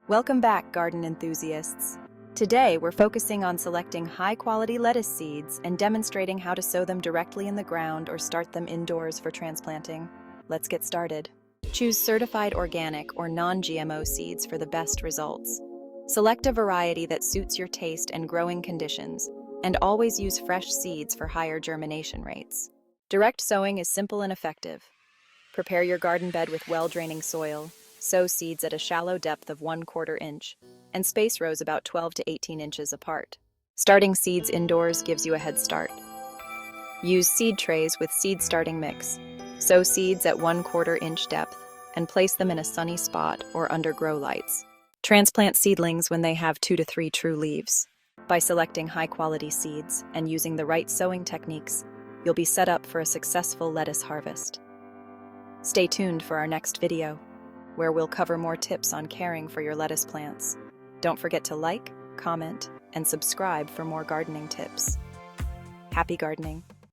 Welcome back, garden enthusiasts. Today, we're focusing on selecting high-quality lettuce seeds and demonstrating how to sow them directly in the ground or start them indoors for transplanting. Let's get started. Choose certified organic or non-GMO seeds for the best results. Select a variety that suits your taste and growing conditions, and always use fresh seeds for higher germination rates. Direct sowing is simple and effective. Prepare your garden bed with well-draining soil. Sow seeds at a shallow depth of 1/4 inch, and space rows about 12 to 18 inches apart. Starting seeds indoors gives you a head start. Use seed trays with seed starting mix. Sow seeds at 1/4 inch depth and place them in a sunny spot or under grow lights. Transplant seedlings when they have 2 to 3 true leaves. By selecting high-quality seeds and using the right sowing techniques, you'll be set up for a successful lettuce harvest. Stay tuned for our next video, where we'll cover more tips on caring for your lettuce plants. Don't forget to like, comment, and subscribe for more gardening tips. Happy gardening!